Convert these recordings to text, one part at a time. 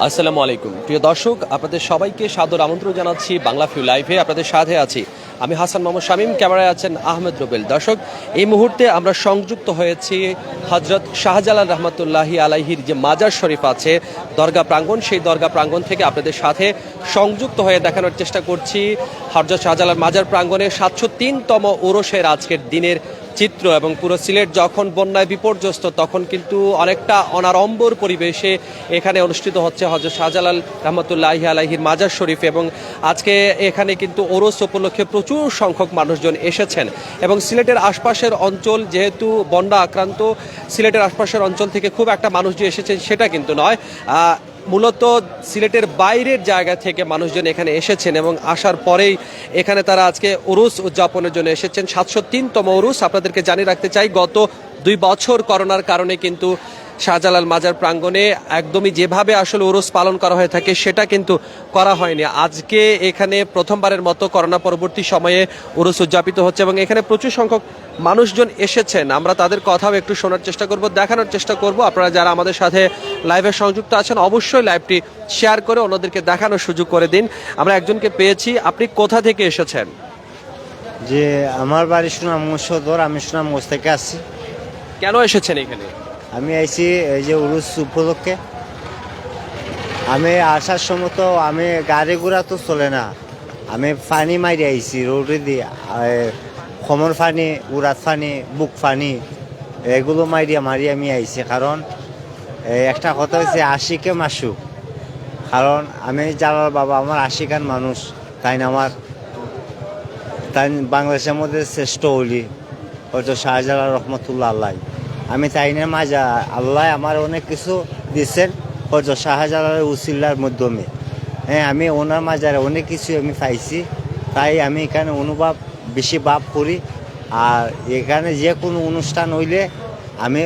আসসালামু আলাইকুম প্রিয় দর্শক, আপনাদের সবাইকে সাদর আমন্ত্রণ জানাচ্ছি বাংলাভিউ লাইভে। আপনাদের সাথে আছি আমি হাসান মোহাম্মদ শামীম, ক্যামেরায় আছেন আহমেদ রুবেল। দর্শক, এই মুহূর্তে আমরা সংযুক্ত হয়েছি হজরত শাহজালাল রহমতুল্লাহি আলাইহির যে মাজার শরীফ আছে দরগা প্রাঙ্গণ, সেই দরগা প্রাঙ্গণ থেকে আপনাদের সাথে সংযুক্ত হয়ে দেখানোর চেষ্টা করছি হজরত শাহজালাল মাজার প্রাঙ্গণে ৭০৩তম ওরসের আজকের দিনের চিত্র। এবং পুরো সিলেট যখন বন্যায় বিপর্যস্ত, তখন কিন্তু অনেকটা অনাড়ম্বর পরিবেশে এখানে অনুষ্ঠিত হচ্ছে হযরত শাহজালাল রহমতুল্লাহি আলাইহির মাজার শরীফ। এবং আজকে এখানে কিন্তু ওরস উপলক্ষে প্রচুর সংখ্যক মানুষজন এসেছেন। এবং সিলেটের আশপাশের অঞ্চল যেহেতু বন্যা আক্রান্ত, সিলেটের আশপাশের অঞ্চল থেকে খুব একটা মানুষ যে এসেছেন সেটা কিন্তু নয়, মূলত সিলেটের বাইরের জায়গা থেকে মানুষজন এখানে এসেছেন এবং আসার পরেই এখানে তারা আজকে উরুস উদযাপনের জন্য এসেছেন। ৭০৩তম উরুস। আপনাদেরকে জানিয়ে রাখতে চাই, গত ২ বছর করোনার কারণে কিন্তু শাহজালাল মাজার প্রাঙ্গণে একদমই যেভাবে আসলে উরুস পালন করা হয়ে থাকে সেটা কিন্তু করা হয়নি। আজকে এখানে প্রথমবারের মতো করোনা পরবর্তী সময়ে উরুস উদযাপিত হচ্ছে এবং এখানে প্রচুর সংখ্যক মানুষজন এসেছেন। আমরা তাদের কথাও একটু শোনার চেষ্টা করব, দেখানোর চেষ্টা করব। আপনারা যারা আমাদের সাথে লাইভে সংযুক্ত আছেন অবশ্যই লাইভটি শেয়ার করে অন্যদেরকে দেখানোর সুযোগ করে দিন। আমরা একজনকে পেয়েছি। আপনি কোথা থেকে এসেছেন? যে আমার বাড়ি সুনামগঞ্জ সদর, আমি সুনামগঞ্জ থেকে আসছি। কেন এসেছেন এখানে? আমি আইছি এই যে উরুস উপলক্ষে। আমি আসার সময় তো আমি গাড়ি ঘোড়া তো চলে না, আমি পানি মারি আইছি রোডে দিয়ে, খমর পানি, উড়াত পানি, বুক পানি, এগুলো মারি আমি আইছি। কারণ একটা কথা হচ্ছে আশিকে মাসুক, কারণ আমি জালাল বাবা আমার আশিকান মানুষ, তাই না আমার তাই বাংলাদেশের মধ্যে শ্রেষ্ঠ হলি হয়তো শাহজালাল রহমতুল্লাহ আল্লাহ। আমি তাই না মাজা আল্লাহ আমার অনেক কিছু দিচ্ছেন হয়তো শাহজালালের উসিল্লার মাধ্যমে। হ্যাঁ, আমি ওনার মাজারে অনেক কিছু আমি পাইছি, তাই আমি এখানে অনুভব বেশি ভাব করি। আর এখানে যে কোনো অনুষ্ঠান হইলে আমি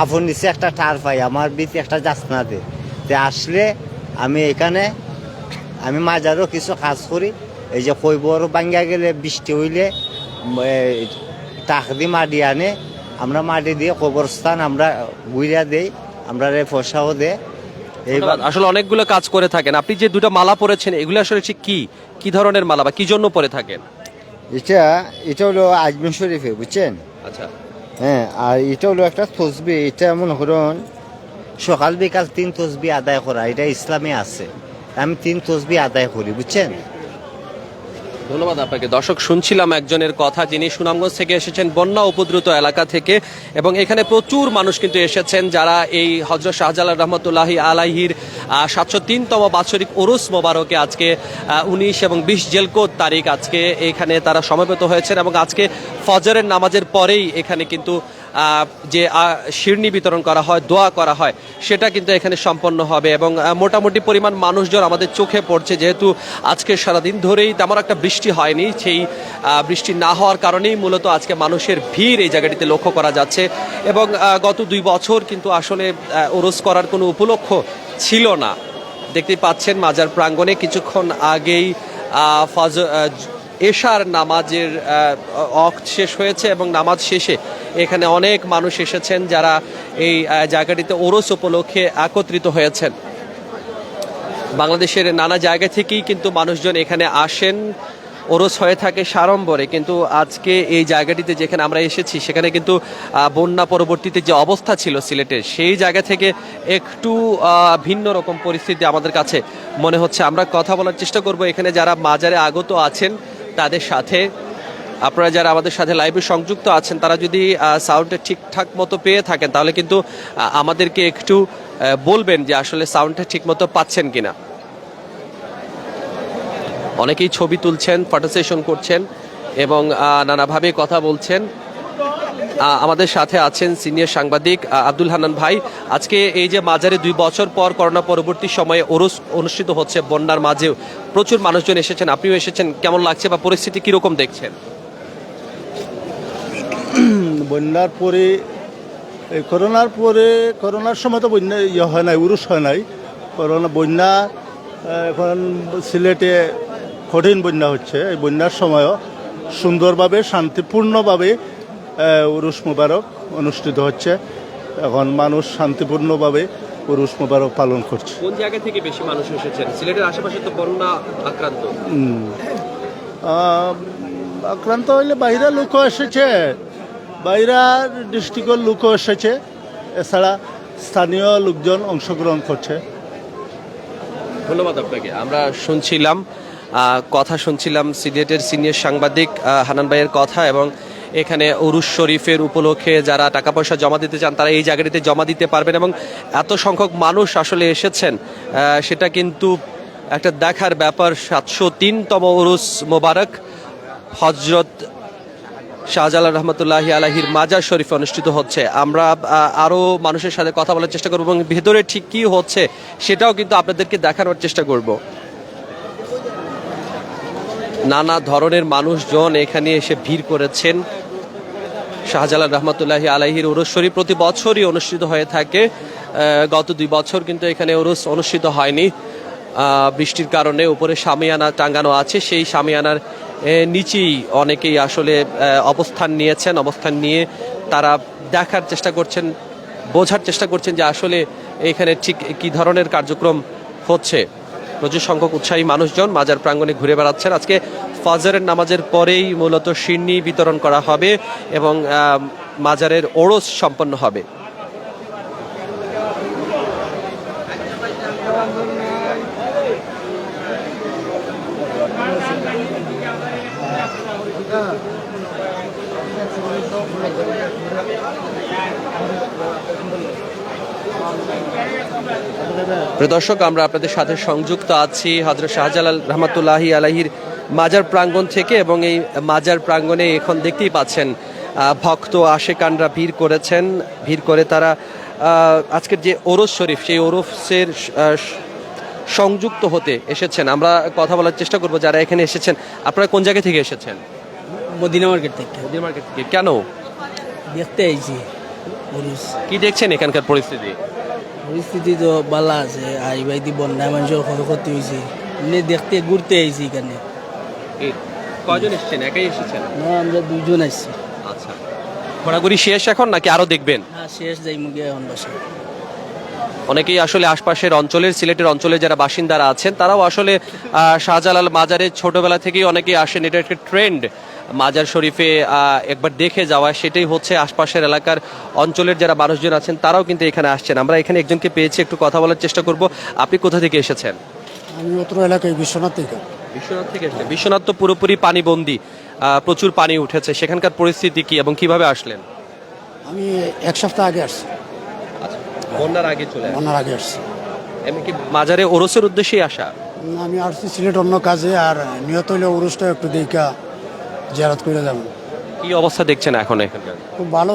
আপন নিচে একটা টার পাই, আমার বিতে একটা যাচনা দে আসলে আমি এখানে আমি মাজারও কিছু কাজ করি। এই যে কৈবর ভাঙ্গা গেলে বৃষ্টি হইলে টাক দিয়ে মাটি আনে, আমরা মাটি দিয়ে কবরস্থান আমরা গুইরা দেই, আমরা পয়সাও দেয়। এইবার আসলে অনেকগুলো কাজ করে থাকেন। আপনি যে দুটো মালা পরেছেন এগুলো আসলে কি ধরনের মালা বা কি জন্য পরে থাকেন? এটা হলো আজমির শরীফে, বুঝছেন? আচ্ছা, হ্যাঁ। আর এটা হলো একটা তসবি, এটা মনে করুন সকাল বিকাল 3 তসবি আদায় করা, এটা ইসলামে আছে। আমি 3 তসবি আদায় করি, বুঝছেন? ধন্যবাদ আপনাকে। দর্শক, শুনছিলাম একজনের কথা, যিনি সুনামগঞ্জ থেকে এসেছেন, বন্যা উপদ্রুত এলাকা থেকে। এবং এখানে প্রচুর মানুষ কিন্তু এসেছেন যারা এই হযরত শাহজালাল রহমতুল্লাহি আলাইহির ৭০৩তম বাৎসরিক উরুস মোবারকে আজকে ১৯ এবং ২০ জেলকোদ তারিখ আজকে এখানে তারা সমবেত হয়েছেন। এবং আজকে ফজরের নামাজের পরেই এখানে কিন্তু যে শিরনি বিতরণ করা হয়, দোয়া করা হয়, সেটা কিন্তু এখানে সম্পন্ন হবে। এবং মোটামুটি পরিমাণ মানুষজন আমাদের চোখে পড়ছে, যেহেতু আজকে সারাদিন ধরেই তেমন একটা বৃষ্টি হয়নি, সেই বৃষ্টি না হওয়ার কারণেই মূলত আজকে মানুষের ভিড় এই জায়গাটিতে লক্ষ্য করা যাচ্ছে। এবং গত ২ বছর কিন্তু আসলে ওরস করার কোনো উপলক্ষ ছিল না। দেখতেই পাচ্ছেন মাজার প্রাঙ্গণে কিছুক্ষণ আগেই এশার নামাজের ওয়াক্ত শেষ হয়েছে এবং নামাজ শেষে এখানে অনেক মানুষ এসেছেন যারা এই জায়গাটিতে ওরস উপলক্ষে একত্রিত হয়েছেন। বাংলাদেশের নানা জায়গা থেকেই কিন্তু মানুষজন এখানে আসেন, ওরস হয়ে থাকে সাড়ম্বরে। কিন্তু আজকে এই জায়গাটিতে যেখানে আমরা এসেছি সেখানে কিন্তু বন্যা পরবর্তীতে যে অবস্থা ছিল সিলেটের, সেই জায়গা থেকে একটু ভিন্ন রকম পরিস্থিতি আমাদের কাছে মনে হচ্ছে। আমরা কথা বলার চেষ্টা করব এখানে যারা মাজারে আগত আছেন তাদের সাথে। আপনারা যারা আমাদের সাথে লাইভে সংযুক্ত আছেন তারা যদি সাউন্ডটা ঠিকঠাক মতো পেয়ে থাকেন তাহলে কিন্তু আমাদেরকে একটু বলবেন যে আসলে সাউন্ডটা ঠিক মতো পাচ্ছেন কিনা। অনেকেই ছবি তুলছেন, ফটো সেশন করছেন এবং নানাভাবে কথা বলছেন। আমাদের সাথে আছেন সিনিয়র সাংবাদিক আব্দুল হান্নান ভাই। আজকে এই যে মাজারে 2 বছর পর করোনা পরবর্তী সময়ে ওরস অনুষ্ঠিত হচ্ছে, বন্যার মাঝেও প্রচুর মানুষজন এসেছেন, আপনিও এসেছেন, কেমন লাগছে বা পরিস্থিতি কিরকম দেখছেন? বন্যার পরে, করোনার সময় তো বন্যা হয় নাই, উরুস হয় নাই। বন্যা এখন সিলেটে কঠিন বন্যা হচ্ছে। এই বন্যার সময়ও সুন্দরভাবে শান্তিপূর্ণভাবে উরুস মুবারক অনুষ্ঠিত হচ্ছে। এখন মানুষ শান্তিপূর্ণভাবে উরুস মোবারক পালন করছি। কোন জায়গা থেকে বেশি মানুষ এসেছেন? সিলেটের আশেপাশে তো বন্যা আক্রান্ত। আক্রান্ত হইলে বাইরের লোকও এসেছে, বাইরের ডিস্ট্রিক্টের লোকও এসেছে, এছাড়া স্থানীয় লোকজন অংশগ্রহণ করছে। ধন্যবাদ আপনাকে। আমরা কথা শুনছিলাম সিলেটের সিনিয়র সাংবাদিক হানান ভাইয়ের কথা, এবং এখানে উরুস শরীফের উপলক্ষে যারা টাকা পয়সা জমা দিতে চান তারা এই জায়গাটিতে জমা দিতে পারবেন, এবং এত সংখ্যক মানুষ আসলে এসেছেন সেটা কিন্তু একটা দেখার ব্যাপার। 703তম উরুস মোবারক হজরত শাহজালাল রহমতুল্লাহি আলাইহির মাজার শরীফে অনুষ্ঠিত হচ্ছে। আমরা আরও মানুষের সাথে কথা বলার চেষ্টা করব এবং ভেতরে ঠিক কী হচ্ছে সেটাও কিন্তু আপনাদেরকে দেখানোর চেষ্টা করব। নানা ধরনের মানুষজন এখানে এসে ভিড় করেছেন। শাহজালাল রহমতুল্লাহি আলাইহির উরুস শরীফ প্রতি বছরই অনুষ্ঠিত হয়ে থাকে। গত 2 বছর কিন্তু এখানে উরুস অনুষ্ঠিত হয়নি বৃষ্টির কারণে। উপরে শামিয়ানা টাঙ্গানো আছে, সেই শামিয়ানার নিচেই অনেকেই আসলে অবস্থান নিয়ে তারা দেখার চেষ্টা করছেন, বোঝার চেষ্টা করছেন যে আসলে এখানে ঠিক কী ধরনের কার্যক্রম হচ্ছে। প্রচুর সংখ্যক উৎসাহী মানুষজন মাজার প্রাঙ্গণে ঘুরে বেড়াচ্ছেন। আজকে ফজরের নামাজের পরেই মূলত সিন্নি বিতরণ করা হবে এবং মাজারের ওরস সম্পন্ন হবে। প্রিয় দর্শক, আমরা আপনাদের সাথে সংযুক্ত আছি হযরত শাহজালাল রহমতুল্লাহি আলাইহির মাজার প্রাঙ্গণ থেকে, এবং এই মাজার প্রাঙ্গণে এখন দেখতেই পাচ্ছেন ভক্ত আশেকানরা ভিড় করে তারা আজকের যে ওরস শরীফ সেই ওরসের সংযুক্ত হতে এসেছেন। আমরা কথা বলার চেষ্টা করব যারা এখানে এসেছেন। আপনারা কোন জায়গা থেকে এসেছেন? মদিনা মার্কেট থেকে। মদিনা মার্কেট থেকে। কেন? দেখতে আইছি ওরস। কি দেখছেন এখানকার পরিস্থিতি? পরিস্থিতি তো ভালো আছে। আইবাইদি বন্যা মানুষের ক্ষয়ক্ষতি হয়েছে, এমনি দেখতে ঘুরতে আইছি এখানে। কয়জন এসেছেন? একাই এসেছেন? না, আমরা 2 জন আসছি। আচ্ছা, ঘোরাঘুরি শেষ এখন নাকি আরো দেখবেন? না, শেষ, যাই মুগে এখন বাসা। অনেকেই আসলে আশপাশের অঞ্চলের, সিলেটের অঞ্চলে যারা বাসিন্দারা আছেন তারাও আসলে শাহজালাল মাজারে ছোটবেলা থেকেই অনেকেই আসেন। এটা একটা ট্রেন্ড মাজার শরীফে একবার দেখে যাওয়া, সেটাই হচ্ছে আশপাশের এলাকার অঞ্চলের যারা মানুষজন আছেন তারাও কিন্তু এখানে আসছেন। আমরা এখানে একজনকে পেয়েছি, একটু কথা বলার চেষ্টা করব। আপনি কোথা থেকে এসেছেন? আমি অত্র এলাকায় বিশ্বনাথ থেকে। বিশ্বনাথ থেকে এসেছেন? বিশ্বনাথ তো পুরোপুরি পানিবন্দী, প্রচুর পানি উঠেছে, সেখানকার পরিস্থিতি কি এবং কিভাবে আসলেন? আমি 1 সপ্তাহ আগে আসছি। আচ্ছা, বন্যার আগে বন্যার আগে আসছি। এমনি কি মাজারে ওরসের উদ্দেশ্যেই আসা? আমি আসছি সিলেট অন্য কাজে, আর নিয়ত হইলে উরুসটা একটু দেখা জিয়ারত করে যাব। কি অবস্থা দেখছেন এখন এখানকার? খুব ভালো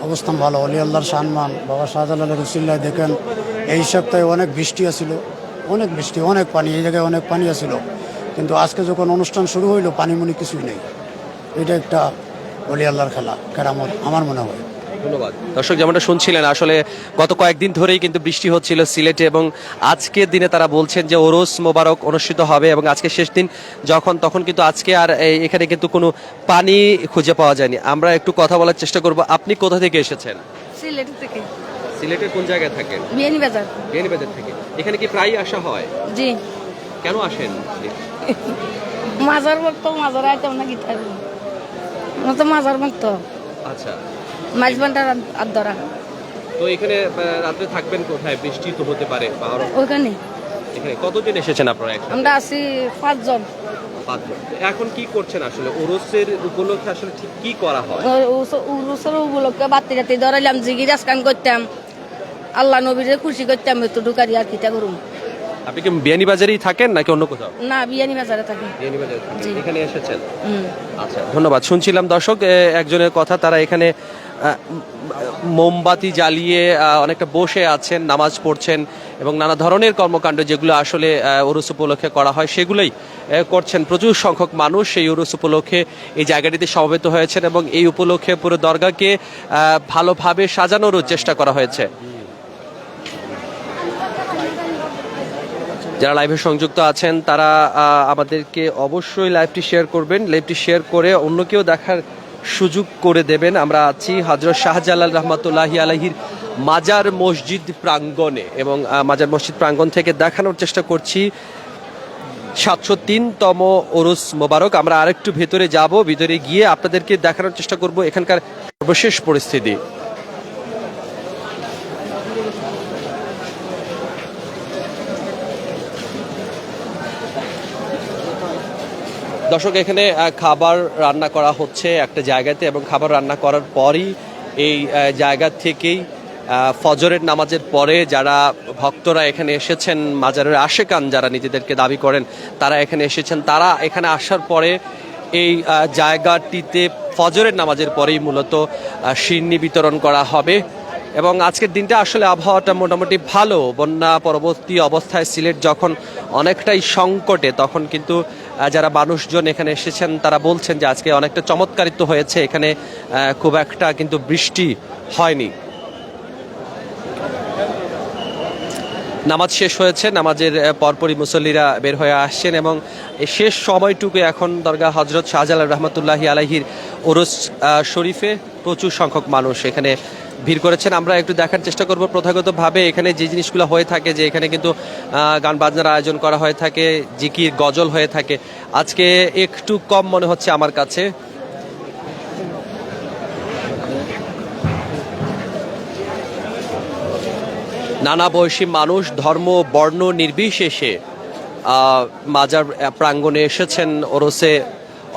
অবস্থান ভালো। অলি আল্লাহর সম্মান, বাবা শাহজালালের উসিল্লায় দেখেন এই সপ্তাহে অনেক বৃষ্টি আছিল, অনেক পানি, এই জায়গায় অনেক পানি আছিল, কিন্তু আজকে যখন অনুষ্ঠান শুরু হইলো পানিমুনি কিছুই নেই। এটা একটা অলি আল্লাহর খেলা, কেরামত আমার মনে হয়। ধন্যবাদ। দর্শক, যেমনটা শুনছিলেন, আসলে গত কয়েকদিন ধরেই কিন্তু বৃষ্টি হচ্ছিল সিলেটে, এবং আজকের দিনে তারা বলছেন যে ওরস মোবারক অনুষ্ঠিত হবে, এবং আজকে শেষ দিন তখন কিন্তু আজকে আর এখানে কিন্তু কোনো পানি খুঁজে পাওয়া যায়নি। আমরা একটু কথা বলার চেষ্টা করব। আপনি কোথা থেকে এসেছেন? সিলেট থেকে। সিলেটের কোন জায়গায় থাকেন? বিয়ানীবাজার। বিয়ানীবাজার থেকে। এখানে কি প্রায় আসা হয়? জি। কেন আসেন? মাজার ভক্ত, মাজার আইতাম না গিটার তো মাজার ভক্ত। আচ্ছা, মাছ ভান্ডার আদরা। তো এখানে রাতে থাকবেন কোথায়? বৃষ্টি তো হতে পারে। ওখানে। এখানে কতজন এসেছেন আপনারা? আমরা আছি 5 জন। 5 জন। এখন কি করছেন আসলে? ওরসের উপলক্ষে আসলে ঠিক কি করা হয়? উরুসের উপলক্ষে বাতি রাতি ধরাইলাম, জিগি রাজকান করতাম, আল্লাহ নবীরে খুশি করতাম, একটু ঢুকারি আর কিটা করুন। আপনি কি বিয়ানীবাজারেই থাকেন নাকি অন্য কোথাও? না, বিয়ানীবাজারে থাকি। বিয়ানীবাজারে থাকেন। জি। এখানে এসেছেন? আচ্ছা, ধন্যবাদ। শুনছিলাম দর্শক একজনের কথা, তারা এখানে মোমবাতি জ্বালিয়ে অনেকটা বসে আছেন, নামাজ পড়ছেন এবং নানা ধরনের কর্মকাণ্ড যেগুলো আসলে উরুস উপলক্ষে করা হয় সেগুলোই করছেন। প্রচুর সংখ্যক মানুষ এই উরুস উপলক্ষে এই জায়গাটিতে সমবেত হয়েছেন, এবং এই উপলক্ষে পুরো দরগাকে ভালোভাবে সাজানোরও চেষ্টা করা হয়েছে। যারা লাইভে সংযুক্ত আছেন তারা আমাদেরকে অবশ্যই লাইভটি শেয়ার করবেন, লাইভটি শেয়ার করে অন্যকেও দেখার সুযোগ করে দেবেন। আমরা আছি হযরত শাহজালাল রহমতুল্লাহি আলাইহির মাজার মসজিদ প্রাঙ্গণে, এবং মাজার মসজিদ প্রাঙ্গণ থেকে দেখানোর চেষ্টা করছি 703তম ওরস মোবারক। আমরা আরেকটু ভেতরে যাব, ভিতরে গিয়ে আপনাদেরকে দেখানোর চেষ্টা করব এখানকার সর্বশেষ পরিস্থিতি। দর্শক, এখানে খাবার রান্না করা হচ্ছে একটা জায়গাতে, এবং খাবার রান্না করার পরই এই জায়গা থেকেই ফজরের নামাজের পরে যারা ভক্তরা এখানে এসেছেন, মাজারের আশেকান যারা নিজেদেরকে দাবি করেন তারা এখানে এসেছেন, তারা এখানে আসার পরে এই জায়গাটিতে ফজরের নামাজের পরেই মূলত শিরনি বিতরণ করা হবে। এবং আজকের দিনটা আসলে আবহাওয়াটা মোটামুটি ভালো। বন্যা পরবর্তী অবস্থায় সিলেট যখন অনেকটাই সংকটে, তখন কিন্তু যারা মানুষজন এখানে এসেছেন তারা বলছেন যে আজকে অনেকটা চমৎকারিত হয়েছে, এখানে খুব একটা কিন্তু বৃষ্টি হয়নি। নামাজ শেষ হয়েছে, নামাজের পরপরই মুসল্লিরা বের হয়ে আসছেন, এবং শেষ সময়টুকু এখন দরগা হজরত শাহজালাল রহমতুল্লাহি আলাইহির ওরস শরীফে প্রচুর সংখ্যক মানুষ এখানে ভিড় করেছেন। আমরা একটু দেখার চেষ্টা করব প্রথাগতভাবে এখানে যে জিনিসগুলো হয়ে থাকে, যে এখানে কিন্তু গান বাজনার আয়োজন করা হয়ে থাকে, জিকির গজল হয়ে থাকে। আজকে একটু কম মনে হচ্ছে আমার কাছে। নানা বয়সী মানুষ, ধর্ম বর্ণ নির্বিশেষে মাজার প্রাঙ্গণে এসেছেন, ওরসে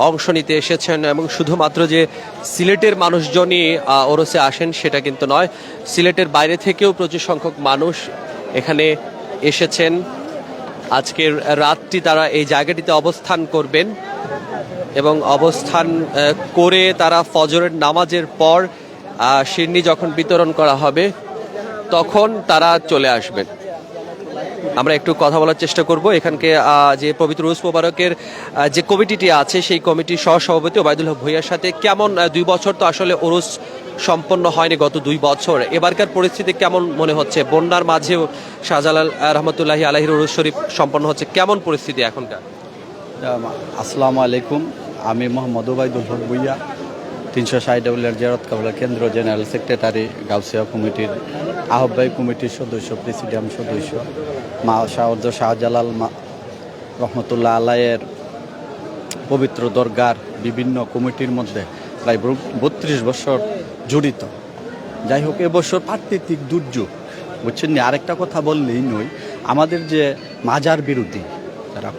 অংশ নিতে এসেছেন। এবং শুধুমাত্র যে সিলেটের মানুষজনই ওরসে আসেন সেটা কিন্তু নয়, সিলেটের বাইরে থেকেও প্রচুর সংখ্যক মানুষ এখানে এসেছেন। আজকের রাতটি তারা এই জায়গাটিতে অবস্থান করবেন, এবং অবস্থান করে তারা ফজরের নামাজের পর শিরনি যখন বিতরণ করা হবে তখন তারা চলে আসবেন। আমরা একটু কথা বলার চেষ্টা করব এখানকে যে পবিত্র উরুস মোবারকের যে কমিটিটি আছে সেই কমিটির সহসভাপতি ওবায়দুল হক ভূঁইয়ার সাথে। কেমন 2 বছর তো আসলে উরুস সম্পন্ন হয়নি, গত 2 বছর, এবারকার পরিস্থিতি কেমন মনে হচ্ছে? বন্যার মাঝেও শাহজালাল রহমতুল্লাহি আলাইহির উরুস শরীফ সম্পন্ন হচ্ছে, কেমন পরিস্থিতি এখনকার? আসসালামু আলাইকুম, আমি মোহাম্মদ ওবায়দুল হক ভূঁইয়া, 360 জিয়ারত কাফেলা কেন্দ্র জেনারেল সেক্রেটারি, গাউসিয়া কমিটির আহ্বায়ক কমিটির সদস্য, প্রেসিডিয়াম সদস্য, শাহজালাল রহমতুল্লাহ আলাইয়ের পবিত্র দরগার বিভিন্ন কমিটির মধ্যে প্রায় 32 বছর জড়িত। যাই হোক, এবছর প্রাকৃতিক দুর্যোগ, বুঝছেন না, আরেকটা কথা বললেই নয়, আমাদের যে মাজার বিরোধী তারা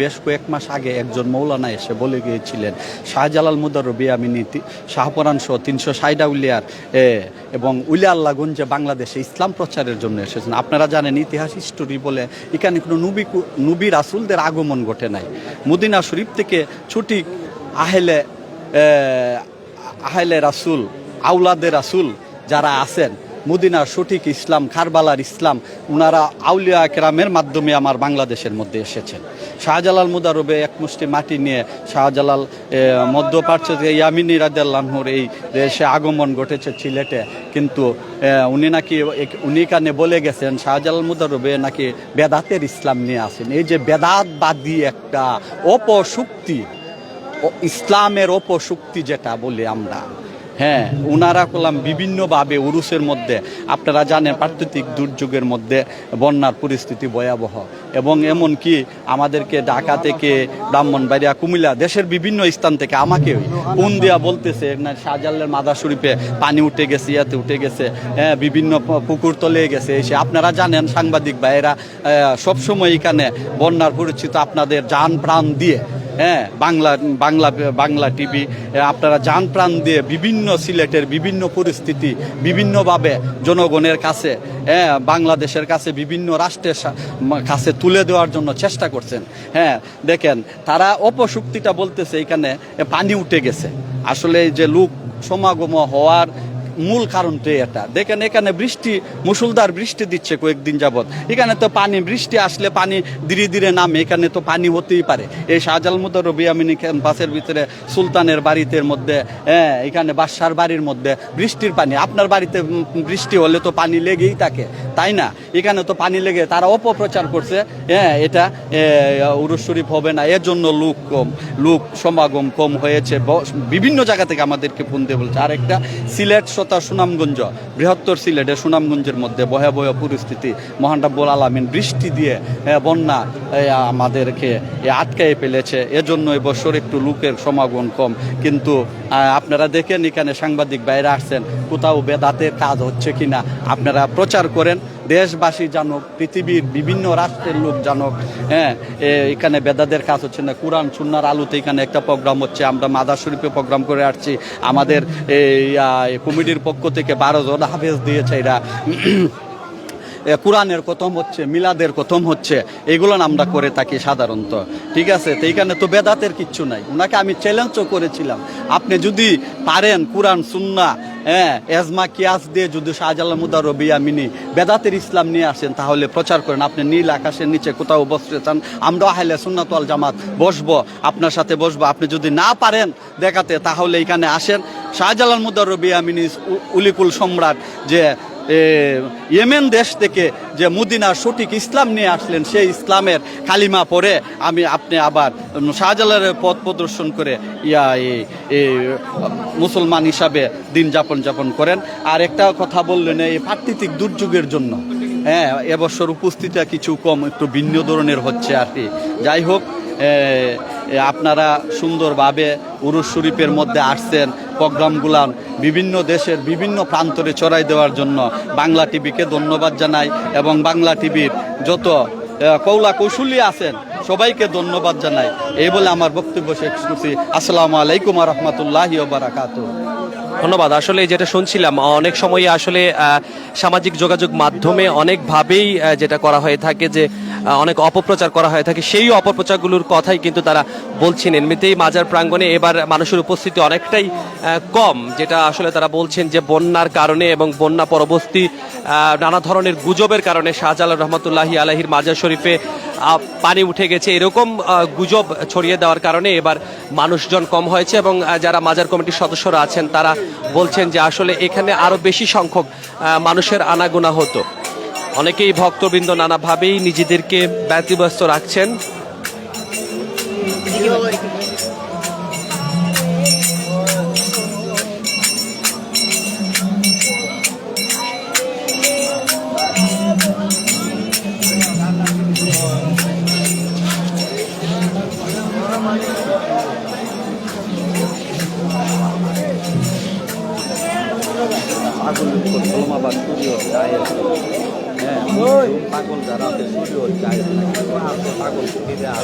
বেশ কয়েক মাস আগে একজন মৌলানা এসে বলে গিয়েছিলেন শাহজালাল মুদাররবি আমি নীতি শাহপরাণ সহ 360 আউলিয়ার এবং উলিয়া আল্লাহগঞ্জে বাংলাদেশে ইসলাম প্রচারের জন্য এসেছেন। আপনারা জানেন, ইতিহাস হিস্টোরি বলে এখানে কোনো নবী রাসুলদের আগমন ঘটে নাই। মদিনা শরীফ থেকে ছুটি আহলে রাসুল, আউলাদের রাসুল যারা আছেন, মদিনার সঠিক ইসলাম, কারবালার ইসলাম, উনারা আউলিয়া কেরামের মাধ্যমে আমার বাংলাদেশের মধ্যে এসেছেন। শাহজালাল মুদাররবে এক মুষ্টি মাটি নিয়ে শাহজালাল মধ্যপ্রাচ্য থেকে ইয়ামিনী রাদিয়াল্লাহুর এই দেশে আগমন ঘটেছে সিলেটে, কিন্তু উনি কানে বলে গেছেন শাহজালাল মুদাররবে নাকি বেদাতের ইসলাম নিয়ে আসেন। এই যে বেদাতবাদী একটা অপশক্তি, ইসলামের অপশক্তি যেটা বলি আমরা, হ্যাঁ, ওনারা করলাম বিভিন্নভাবে উরুসের মধ্যে, আপনারা জানেন প্রাকৃতিক দুর্যোগের মধ্যে বন্যার পরিস্থিতি ভয়াবহ, এবং এমনকি আমাদেরকে ঢাকা থেকে ব্রাহ্মণবাড়িয়া, কুমিল্লা, দেশের বিভিন্ন স্থান থেকে আমাকে ফোন দেওয়া বলতেছে না শাহজালালের মাজার শরীফে পানি উঠে গেছে, ইয়াতে উঠে গেছে, হ্যাঁ, বিভিন্ন পুকুর তলে গেছে এসে। আপনারা জানেন সাংবাদিক ভাইয়েরা সবসময় এখানে বন্যার পরিস্থিতি আপনাদের জান প্রাণ দিয়ে, হ্যাঁ, বাংলা টিভি, আপনারা জান প্রাণ দিয়ে বিভিন্ন সিলেটের বিভিন্ন পরিস্থিতি বিভিন্নভাবে জনগণের কাছে, হ্যাঁ, বাংলাদেশের কাছে, বিভিন্ন রাষ্ট্রের কাছে তুলে দেওয়ার জন্য চেষ্টা করছেন। হ্যাঁ, দেখেন তারা অপশক্তিটা বলতেছে এখানে পানি উঠে গেছে। আসলে যে লোক সমাগম হওয়ার মূল কারণটা এটা। দেখেন এখানে মুষলধার বৃষ্টি দিচ্ছে কয়েকদিন যাবৎ, এখানে তো পানি, বৃষ্টি আসলে পানি ধীরে ধীরে নামে, এখানে তো পানি হতেই পারে। এই শাহজালাল মুদাররবি আমিনী ক্যাম্পাসের ভিতরে সুলতানের বাড়িতে মধ্যে, হ্যাঁ, এখানে বাদশার বাড়ির মধ্যে বৃষ্টির পানি, আপনার বাড়িতে বৃষ্টি হলে তো পানি লেগেই থাকে, তাই না? এখানে তো পানি লেগে, তারা অপপ্রচার করছে, হ্যাঁ, এটা উরুস শরীফ হবে না, এর জন্য লোক সমাগম কম হয়েছে। বিভিন্ন জায়গা থেকে আমাদেরকে ফোন দিয়ে বলছে। আরেকটা, সিলেট কথা সুনামগঞ্জ, বৃহত্তর সিলেটে সুনামগঞ্জের মধ্যে ভয়াবহ পরিস্থিতি, মহান রাব্বুল আলামিন বৃষ্টি দিয়ে বন্যা আমাদেরকে আটকায় ফেলেছে। এজন্য এবছর একটু লোকের সমাগম কম, কিন্তু আপনারা দেখেন এখানে সাংবাদিক বাইরে আসছেন, কোথাও বেদাতের কাজ হচ্ছে কিনা আপনারা প্রচার করেন, দেশবাসী জানুক, পৃথিবীর বিভিন্ন রাষ্ট্রের লোক জানুক। হ্যাঁ, এখানে বেদাতের কাজ হচ্ছে না, কোরআন সুন্নাহর আলোতে এখানে একটা প্রোগ্রাম হচ্ছে। আমরা মাজার শরীফে প্রোগ্রাম করে আসছি, আমাদের এই কমিটির পক্ষ থেকে 12 জন হাফেজ দিয়েছে। এরা কোরআনের কথম হচ্ছে, মিলাদের কথম হচ্ছে, এগুলো আমরা করে থাকি সাধারণত। ঠিক আছে, তো এইখানে তো বেদাতের কিচ্ছু নাই। ওনাকে আমি চ্যালেঞ্জও করেছিলাম, আপনি যদি পারেন কোরআন সুন্নাহ এজমা কিয়াস দিয়ে যদি শাহজালাল মুদার রবিয়া মিনি বেদাতের ইসলাম নিয়ে আসেন তাহলে প্রচার করেন। আপনি নীল আকাশের নিচে কোথাও বসতে চান, আমরা আহলে সুন্নাত ওয়াল জামাত বসবো, আপনার সাথে বসবো। আপনি যদি না পারেন দেখাতে তাহলে এখানে আসেন। শাহজালাল মুদার রবিয়া মিনি উলিকুল সম্রাট যে ইয়েমেন দেশ থেকে যে মদিনার সঠিক ইসলাম নিয়ে আসলেন, সেই ইসলামের কালিমা পড়ে আপনি আবার শাহজালালের পথ প্রদর্শন করে মুসলমান হিসাবে দিন যাপন করেন। আর একটা কথা বললেন, এই প্রাকৃতিক দুর্যোগের জন্য এবছর উপস্থিতিটা কিছু কম, একটু ভিন্ন ধরনের হচ্ছে আর কি। যাই হোক, আপনারা সুন্দরভাবে উরুস শরীফের মধ্যে আসছেন, প্রোগ্রামগুলান বিভিন্ন দেশের বিভিন্ন প্রান্তরে ছড়াই দেওয়ার জন্য বাংলা টিভিকে ধন্যবাদ জানাই, এবং বাংলা টিভির যত কৌলা কৌশলী আছেন সবাইকে ধন্যবাদ জানাই। এই বলে আমার বক্তব্য শেষ করছি। আসসালামু আলাইকুম ওয়া রাহমাতুল্লাহি ওয়া বারাকাতুহু। ধন্যবাদ। আসলে যেটা শুনছিলাম, অনেক সময় আসলে সামাজিক যোগাযোগ মাধ্যমে অনেকভাবেই যেটা করা হয়ে থাকে, যে অনেক অপপ্রচার করা হয়ে থাকে, সেই অপপ্রচারগুলোর কথাই কিন্তু তারা বলছেন। এমনিতেই মাজার প্রাঙ্গণে এবার মানুষের উপস্থিতি অনেকটাই কম, যেটা আসলে তারা বলছেন যে বন্যার কারণে এবং বন্যা পরবর্তী নানা ধরনের গুজবের কারণে শাহজালাল রহমতুল্লাহি আলাইহির মাজার শরীফে পানি উঠে গেছে, এরকম গুজব ছড়িয়ে দেওয়ার কারণে এবার মানুষজন কম হয়েছে। এবং যারা মাজার কমিটির সদস্যরা আছেন তারা বলছেন যে আসলে এখানে আরো বেশি সংখ্যক মানুষের আনাগোনা হতো। অনেকেই ভক্তবৃন্দ নানাভাবেই নিজেদেরকে ব্যতিব্যস্ত রাখছেন। পাগল যারা পাগল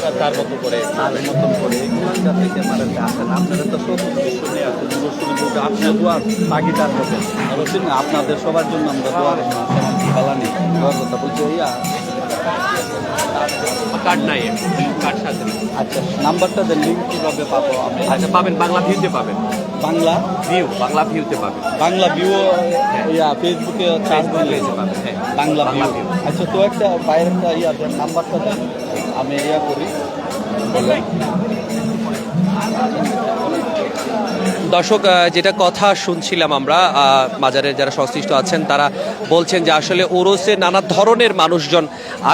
তার মতো করে এগুলো যাতে ক্যামেরাতে আসেন, আপনারা তো সব শুনে আসেন, আপনার দোয়ার বাকিটার হবে বুঝছেন না। আপনাদের সবার জন্য আমরা দোয়ার খেলা নেই, দোয়ার কথা বলছি। কার্ড নাই, কার্ড সাথে। আচ্ছা, নাম্বারটা দেন, লিঙ্ক কীভাবে পাবো আমি? আচ্ছা, পাবেন বাংলা ভিউতে পাবেন, বাংলা ভিউতে পাবেন, বাংলা ভিউ ফেসবুকে চার্জ দিলে পাবেন। হ্যাঁ, বাংলা ভিউ। আচ্ছা, তো একটা বাইরের দেন, নাম্বারটা দেন, আমি করি। দর্শক, যেটা কথা শুনছিলাম আমরা, মাজারের যারা সংশ্লিষ্ট আছেন তারা বলছেন যে আসলে ওরসে নানা ধরনের মানুষজন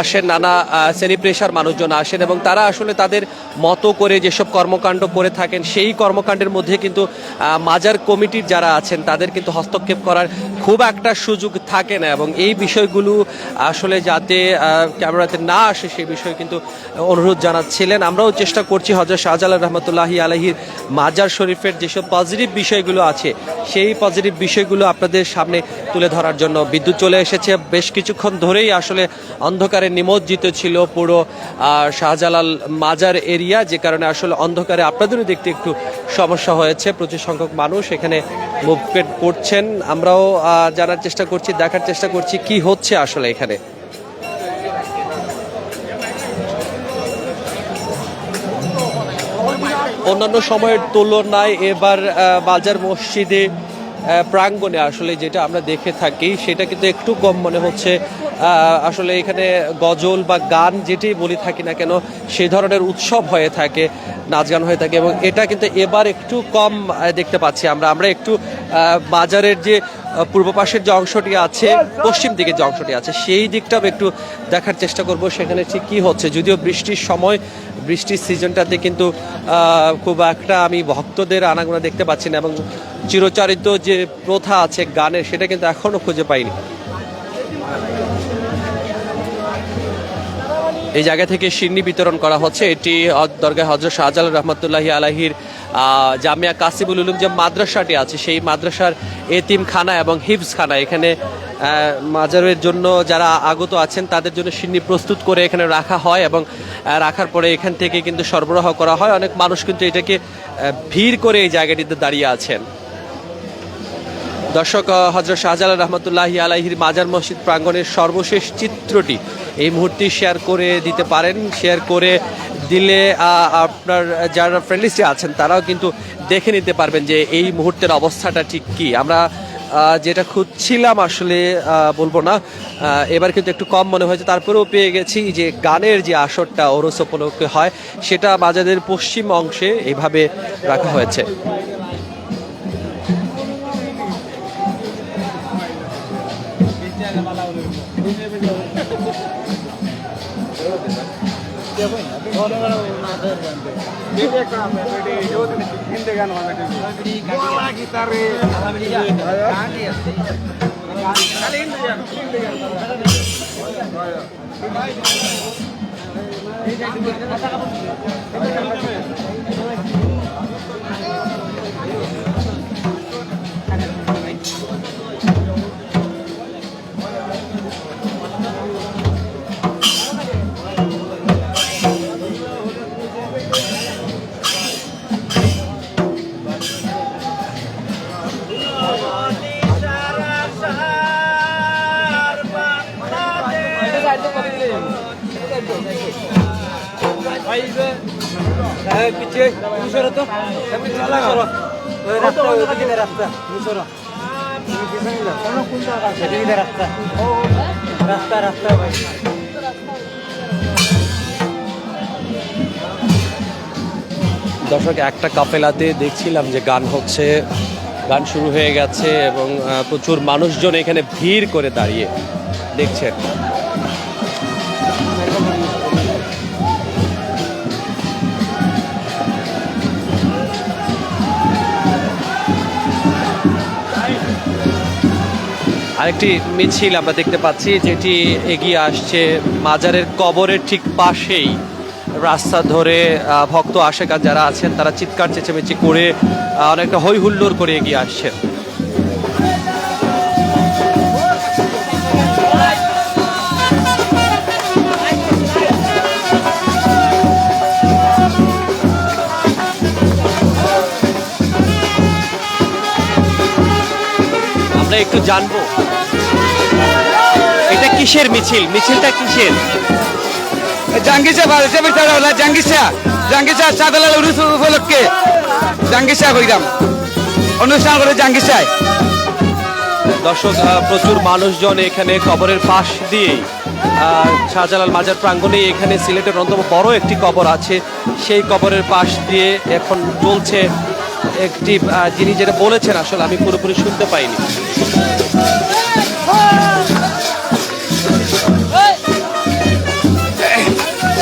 আসেন, নানা শ্রেণী পেশার মানুষজন আসেন, এবং তারা আসলে তাদের মতো করে যেসব কর্মকাণ্ড করে থাকেন সেই কর্মকাণ্ডের মধ্যে কিন্তু মাজার কমিটির যারা আছেন তাদের কিন্তু হস্তক্ষেপ করার খুব একটা সুযোগ থাকে না। এবং এই বিষয়গুলো আসলে যাতে ক্যামেরাতে না আসে সেই বিষয়ে কিন্তু অনুরোধ জানাচ্ছিলেন। আমরাও চেষ্টা করছি হযরত শাহজালাল রহমতুল্লাহি আলাইহির মাজার শরীফের যেসব পজিটিভ বিষয়গুলো আছে সেই পজিটিভ বিষয়গুলো আপনাদের সামনে তুলে ধরার জন্য। বিদ্যুৎ চলে এসেছে, বেশ কিছুক্ষণ ধরেই আসলে অন্ধকারে নিমজ্জিত ছিল পুরো শাহজালাল মাজার এরিয়া, যে কারণে আসলে অন্ধকারে আপনাদেরও দেখতে একটু সমস্যা হয়েছে। প্রচুর সংখ্যক মানুষ এখানে মুভমেন্ট করছেন, আমরাও জানার চেষ্টা করছি, দেখার চেষ্টা করছি কি হচ্ছে আসলে এখানে। অন্যান্য সময়ের তুলনায় এবার বাজার মসজিদে প্রাঙ্গণে আসলে যেটা আমরা দেখে থাকি সেটা কিন্তু একটু কম মনে হচ্ছে। আসলে এখানে গজল বা গান যেটাই বলি থাকি না কেন সেই ধরনের উৎসব হয়ে থাকে, নাচ গান হয়ে থাকে, এবং এটা কিন্তু এবার একটু কম দেখতে পাচ্ছি আমরা একটু বাজারের যে পূর্ব পাশের যে অংশটি আছে, পশ্চিম দিকে যে অংশটি আছে সেই দিকটাও একটু দেখার চেষ্টা করব সেখানে ঠিক কী হচ্ছে। যদিও বৃষ্টির সময় বৃষ্টির সিজনটাতে কিন্তু খুব একটা আমি ভক্তদের আনাগোনা দেখতে পাচ্ছি না, এবং চিরচারিত যে প্রথা আছে গানের সেটা কিন্তু এখনো খুঁজে পাইনি। এই জায়গা থেকে সিন্নি বিতরণ করা হচ্ছে। এটি দরগাহ হযরত শাহজালাল রহমতুল্লাহি আলাইহির জামিয়া কাসিবুল উলুম যে মাদ্রাসাটি আছে সেই মাদ্রাসার এতিমখানা এবং হিফজখানা, এখানে মাজারের জন্য যারা আগত আছেন তাদের জন্য সিন্নি প্রস্তুত করে এখানে রাখা হয়, এবং রাখার পরে এখান থেকে কিন্তু সরবরাহ করা হয়। অনেক মানুষ কিন্তু এটাকে ভিড় করে এই জায়গাটিতে দাঁড়িয়ে আছেন। দর্শক, হযরত শাহজালাল রহমতুল্লাহি আলাইহির মাজার মসজিদ প্রাঙ্গণের সর্বশেষ চিত্রটি এই মুহূর্তে শেয়ার করে দিতে পারেন। শেয়ার করে দিলে আপনার যারা ফ্রেন্ড লিস্টে আছেন তারাও কিন্তু দেখে নিতে পারবেন যে এই মুহূর্তের অবস্থাটা ঠিক কি। আমরা যেটা খুঁজছিলাম আসলে বলবো না, এবার কিন্তু একটু কম মনে হয়েছে, তারপরেও পেয়ে গেছি যে গানের যে আসরটা ওরস উপলক্ষে হয় সেটা বাজারের পশ্চিম অংশে এইভাবে রাখা হয়েছে। দর্শক, একটা কাফেলাতে দেখছিলাম যে গান হচ্ছে, গান শুরু হয়ে গেছে এবং প্রচুর মানুষজন এখানে ভিড় করে দাঁড়িয়ে দেখছেন। আরেকটি মিছিল আমরা দেখতে পাচ্ছি যেটি এগিয়ে আসছে মাজারের কবরের ঠিক পাশেই। রাস্তা ধরে ভক্ত আশেকান যারা আছেন তারা চিৎকার চেঁচামেচি করে অনেকটা হই হুল্লোড় করে এগিয়ে আসছেন। আমরা একটু জানবো এটা কিসের মিছিল, মিছিলটা কিসের? জাঙ্গিসা ভারতে বিচার হলা জাঙ্গিসা শাহজালাল উরুস উপলক্ষে জাঙ্গিসা কইরাম অনুষ্ঠান করে জাঙ্গিসায়। দর্শক, প্রচুর মানুষজন এখানে কবরের পাশ দিয়ে শাহজালাল মাজার প্রাঙ্গণে, এখানে সিলেটের অন্যতম বড় একটি কবর আছে, সেই কবরের পাশ দিয়ে এখন চলছে একটি যিনি যেটা বলেছেন আসলে আমি পুরোপুরি শুনতে পাইনি।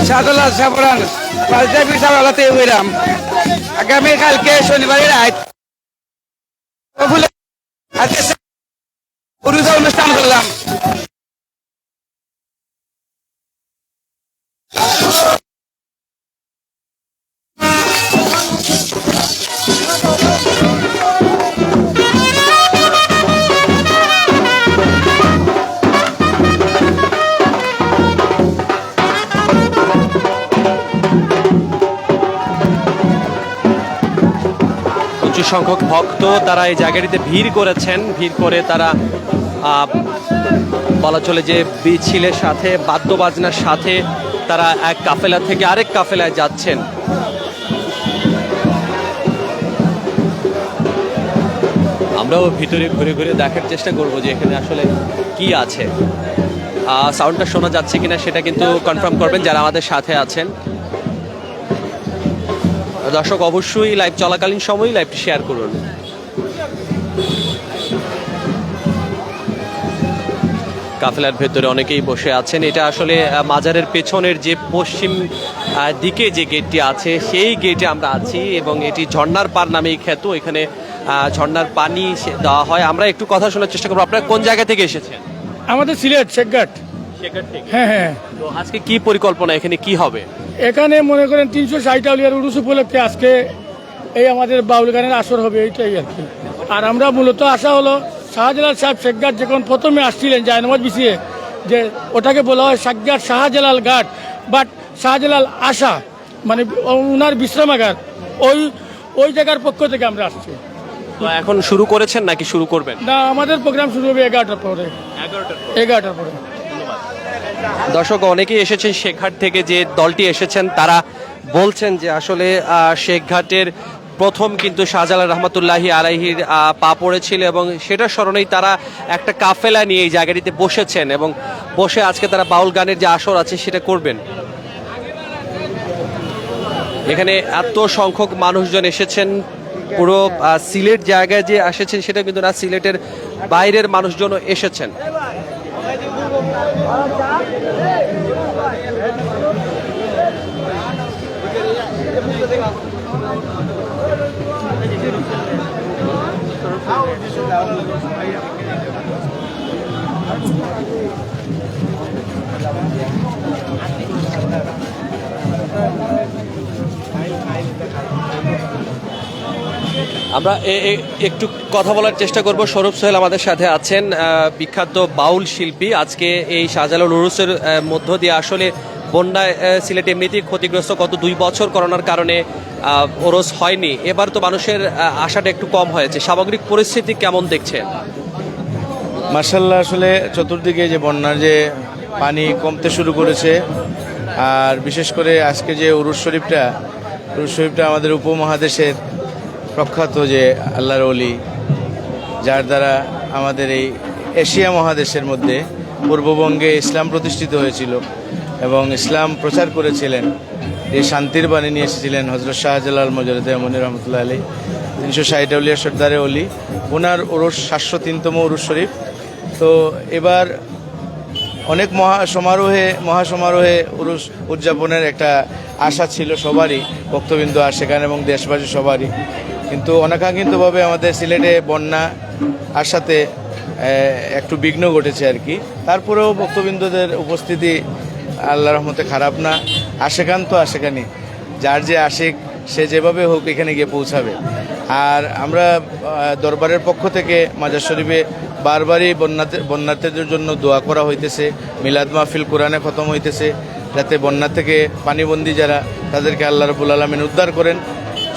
শাহজালাল সাবরান ভারতে বিচার হলাতে কইরাম আগামী কালকে শনিবারের অনুষ্ঠান করলাম। প্রচুর সংখ্যক ভক্ত তারা এই জায়গাটিতে ভিড় করেছেন, ভিড় করে তারা বলা চলে যে মিছিলের সাথে বাদ্যবাজনার সাথে তারা এক কাফেলা থেকে আরেক কাফেলায় যাচ্ছেন। আমরাও ভিতরে ঘুরে ঘুরে দেখার চেষ্টা করবো যে এখানে আসলে কি আছে। সাউন্ডটা শোনা যাচ্ছে কিনা সেটা কিন্তু কনফার্ম করবেন যারা আমাদের সাথে আছেন। দর্শক, অবশ্যই লাইভ চলাকালীন সময় লাইভটি শেয়ার করুন। কাফেলার ভেতরে অনেকেই বসে আছেন। এটা আসলে মাজারের পেছনের যে পশ্চিম দিকে যে গেটটি আছে সেই গেটে আমরা আছি এবং এটি ঝর্ণার পার নামেই খ্যাত। এখানে ঝর্ণার পানি দেওয়া হয়। আমরা একটু কথা শোনার চেষ্টা করবো। আপনারা কোন জায়গা থেকে এসেছেন? আমাদের সিলেট শেখঘাট। হ্যাঁ হ্যাঁ। তো আজকে কি পরিকল্পনা, এখানে কি হবে? এখানে মনে করেন 360 আউলিয়ার উরুস উপলক্ষে আজকে এই আমাদের বাউল গানের আসর হবে, এইটাই আর কি। আর আমরা মূলত আশা হলো শাহজালাল সাহেব শেখঘাট যখন প্রথমে আসছিলেন জায়নামাজ বিছিয়ে, যে ওটাকে বলা হয় শেখঘাট শাহজালাল ঘাট, বাট শাহজালাল আশা মানে ওনার বিশ্রামাগার, ওই জায়গার পক্ষ থেকে আমরা আসছি। তো এখন শুরু করেছেন নাকি শুরু করবেন? না, আমাদের প্রোগ্রাম শুরু হবে 11টার পরে। 11টার পরে। দর্শক অনেকেই এসেছেন শেখঘাট থেকে। যে দলটি এসেছেন তারা বলছেন যে আসলে শেখঘাটের প্রথম কিন্তু শাহজালাল রহমতুল্লাহি আলাইহির পা পড়েছিল এবং সেটার স্মরণেই তারা একটা কাফেলা নিয়ে এই জায়গাটিতে বসেছেন এবং বসে আজকে তারা বাউল গানের যে আসর আছে সেটা করবেন। এখানে এত সংখ্যক মানুষজন এসেছেন, পুরো সিলেট জায়গায় যে এসেছেন সেটা কিন্তু না, সিলেটের বাইরের মানুষজনও এসেছেন। আমরা একটু কথা বলার চেষ্টা করব। সৌরভ সোহেল আমাদের সাথে আছেন, বিখ্যাত বাউল শিল্পী। আজকে এই শাহজালাল উরুসের মধ্য দিয়ে আসলে বন্যায় সিলেট এমনিতেই ক্ষতিগ্রস্ত, গত 2 বছর করোনার কারণে ওরস হয়নি। এবার তো মানুষের আশাটা একটু কম হয়েছে, সামগ্রিক পরিস্থিতি কেমন দেখছেন? মার্শাল্লাহ, আসলে চতুর্দিকে যে বন্যার যে পানি কমতে শুরু করেছে, আর বিশেষ করে আজকে যে উরুস শরীফটা আমাদের উপমহাদেশের প্রখ্যাত যে আল্লাহর ওলি, যার দ্বারা আমাদের এই এশিয়া মহাদেশের মধ্যে পূর্ববঙ্গে ইসলাম প্রতিষ্ঠিত হয়েছিল এবং ইসলাম প্রচার করেছিলেন, এই শান্তির বাণী নিয়ে এসেছিলেন হজরত শাহজালাল মজরুদ্দে মনির রহমতুল্লাহ আলী, 360 আউলিয়া সর্দারে ওলি। ওনার উরুস 703তম উরুস শরীফ। তো এবার অনেক মহাসমারোহে উরুস উদযাপনের একটা আশা ছিল সবারই, ভক্তবৃন্দ আসেন এবং দেশবাসী সবারই। কিন্তু অনাকাঙ্ক্ষিতভাবে আমাদের সিলেটে বন্যা আসাতে একটু বিঘ্ন ঘটেছে আর কি। তারপরেও ভক্তবৃন্দদের উপস্থিতি আল্লাহ রহমতে খারাপ না। আশেকান তো আশেকানি, যার যে আশেক সে যেভাবে হোক এখানে গিয়ে পৌঁছাবে। আর আমরা দরবারের পক্ষ থেকে মাজার শরীফে বারবারই বন্যার্থীদের জন্য দোয়া করা হইতেছে, মিলাদ মাহফিল কোরআনে খতম হইতেছে, যাতে বন্যা থেকে পানিবন্দী যারা তাদেরকে আল্লাহ রাব্বুল আলামিন উদ্ধার করেন,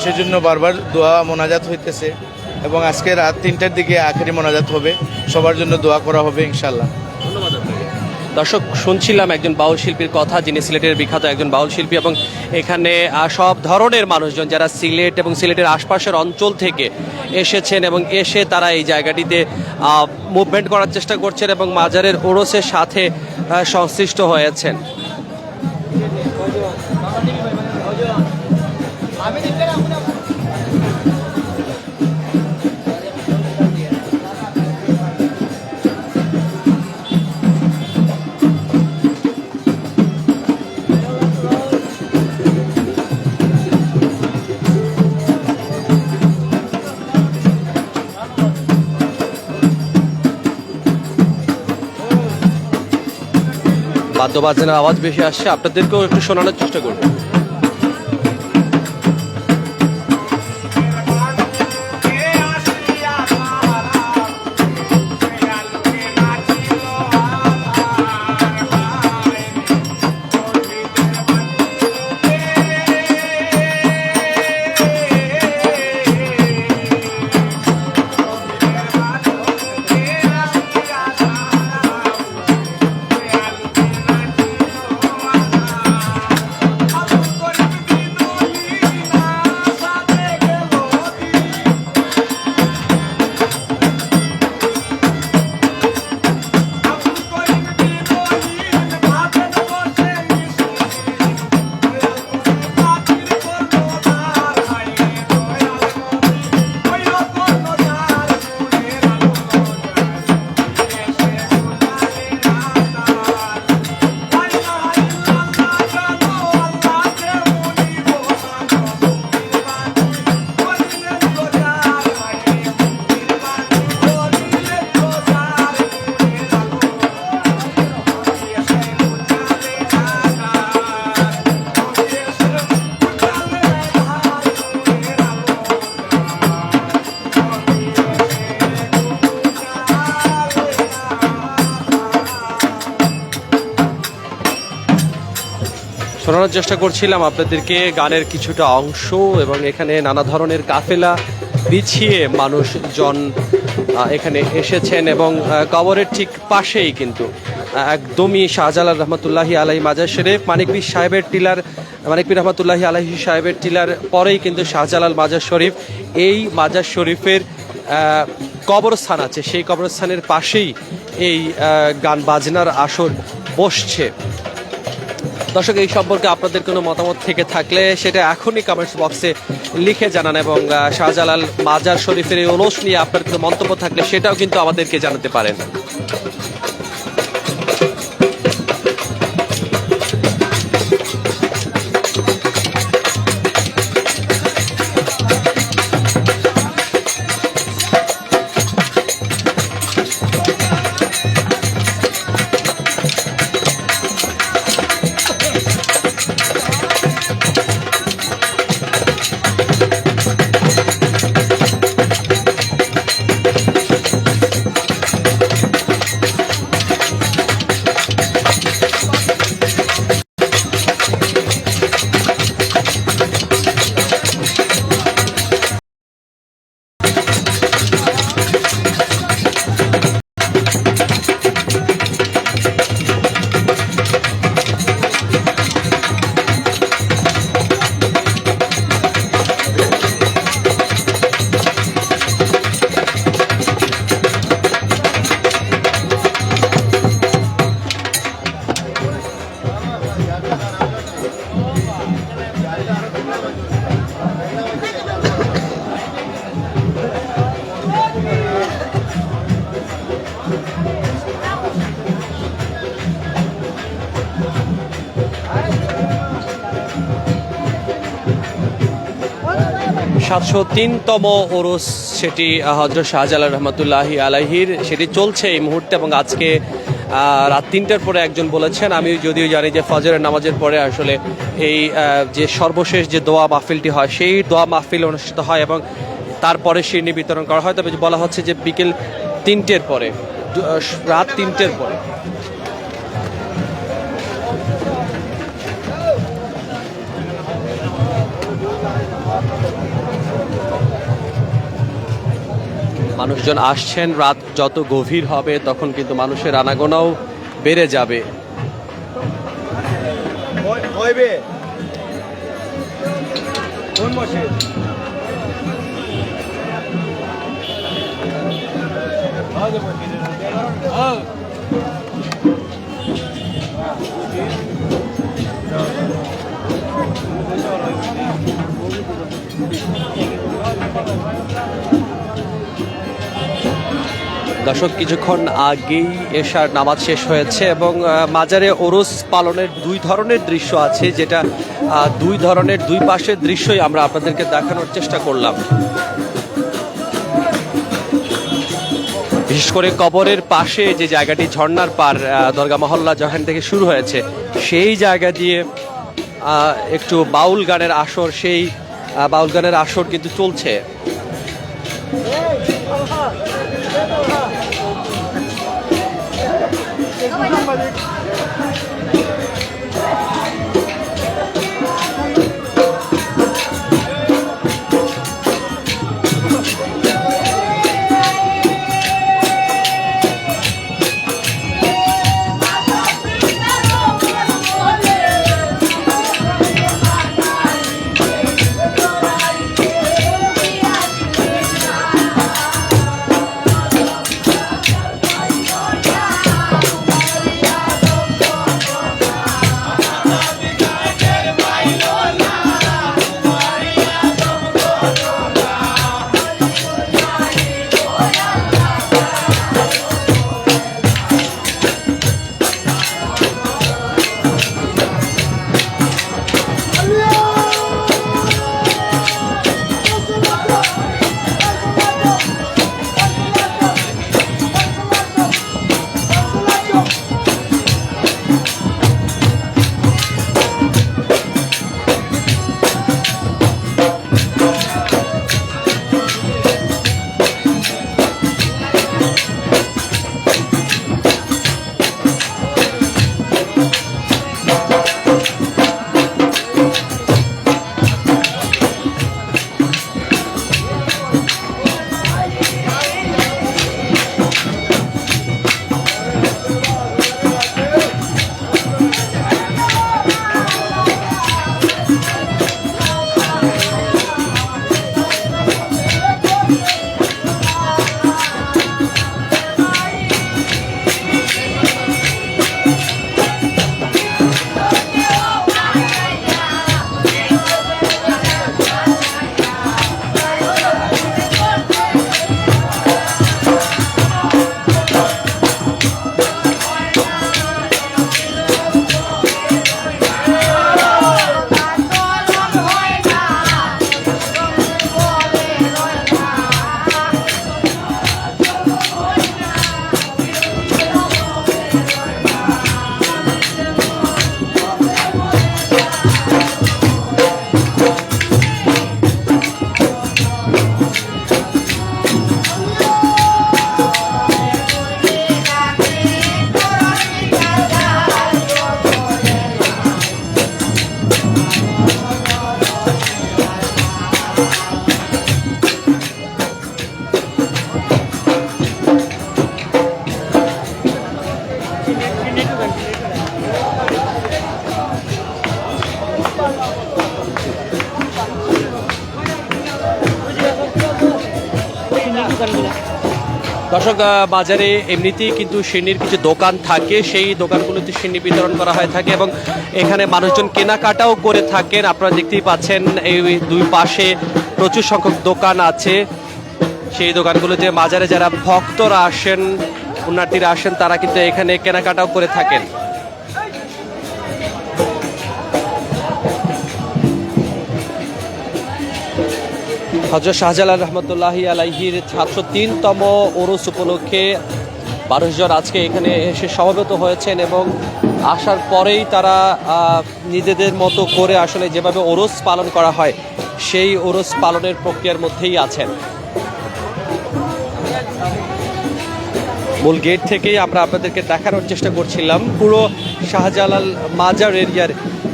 সেজন্য বারবার দোয়া মোনাজাত হইতেছে। এবং আজকে রাত 3টার দিকে আখেরি মোনাজাত হবে, সবার জন্য দোয়া করা হবে ইনশাল্লাহ। ধন্যবাদ আপনাকে। দর্শক, শুনছিলাম একজন বাউল শিল্পীর কথা, যিনি সিলেটের বিখ্যাত একজন বাউল শিল্পী এবং এখানে সব ধরনের মানুষজন যারা সিলেট এবং সিলেটের আশপাশের অঞ্চল থেকে এসেছেন এবং এসে তারা এই জায়গাটিতে মুভমেন্ট করার চেষ্টা করছেন এবং মাজারের ওরসের সাথে সংশ্লিষ্ট হয়েছেন। বাদ্যবাজনার আওয়াজ বেশি আসছে, আপনাদেরকেও একটু শোনানোর চেষ্টা করব। শোনানোর চেষ্টা করছিলাম আপনাদেরকে গানের কিছুটা অংশ, এবং এখানে নানা ধরনের কাফেলা বিছিয়ে মানুষজন এখানে এসেছেন, এবং কবরের ঠিক পাশেই কিন্তু একদমই শাহজালাল রহমতুল্লাহি আলাইহি মাজার শরীফ, মানিকপীর রহমতুল্লাহি আলাইহি সাহেবের টিলার পরেই কিন্তু শাহজালাল মাজার শরীফ। এই মাজার শরীফের কবরস্থান আছে, সেই কবরস্থানের পাশেই এই গান বাজনার আসর বসছে। দর্শক, এই সম্পর্কে আপনাদের কোনো মতামত থেকে থাকলে সেটা এখনই কমেন্টস বক্সে লিখে জানান, এবং শাহজালাল মাজার শরীফের এই ওরস নিয়ে আপনার কোনো মন্তব্য থাকলে সেটাও কিন্তু আমাদেরকে জানাতে পারেন। সাতশো 3তম ওরস, সেটি হযরত শাহজালাল রহমতুল্লাহি আলাইহির, সেটি চলছে এই মুহূর্তে। এবং আজকে রাত 3টার পরে একজন বলেছেন, আমি যদিও জানি যে ফজরের নামাজের পরে আসলে এই যে সর্বশেষ যে দোয়া মাহফিলটি হয়, সেই দোয়া মাহফিল অনুষ্ঠিত হয় এবং তারপরে শিরনি বিতরণ করা হয়। তবে বলা হচ্ছে যে বিকেল 3টের পরে, রাত 3টের পরে। মানুষজন আসছেন, রাত যত গভীর হবে তখন কিন্তু মানুষের আনাগোনাও বেড়ে যাবে। দর্শক, কিছুক্ষণ আগেই এশার নামাজ শেষ হয়েছে এবং মাজারে ওরস পালনের দুই ধরনের দৃশ্য আছে, যেটা দুই ধরনের দুই পাশের দৃশ্যই আমরা আপনাদেরকে দেখানোর চেষ্টা করলাম। বিশেষ করে কবরের পাশে যে জায়গাটি, ঝর্ণার পার, দরগা মহল্লা যেখান থেকে শুরু হয়েছে, সেই জায়গা দিয়ে একটু বাউল গানের আসর, সেই বাউল গানের আসর কিন্তু চলছে। দর্শক, বাজারে এমনিতেই কিন্তু সিন্নির কিছু দোকান থাকে, সেই দোকানগুলোতে সিন্নি বিতরণ করা হয়ে থাকে এবং এখানে মানুষজন কেনাকাটাও করে থাকেন। আপনারা দেখতেই পাচ্ছেন এই দুই পাশে প্রচুর সংখ্যক দোকান আছে। সেই দোকানগুলোতে মাজারে যারা ভক্তরা আসেন, পুণ্যার্থীরা আসেন, তারা কিন্তু এখানে কেনাকাটাও করে থাকেন। হযরত শাহজালাল রহমতুল্লাহি আলাইহির ৭০৩তম ওরস উপলক্ষে মানুষজন আজকে এখানে এসে সমবেত হয়েছেন এবং আসার পরেই তারা নিজেদের মতো করে আসলে যেভাবে ওরস পালন করা হয় সেই ওরস পালনের প্রক্রিয়ার মধ্যেই আছেন। মূল গেট থেকেই আমরা আপনাদেরকে দেখানোর চেষ্টা করছিলাম পুরো শাহজালাল মাজার এরিয়ার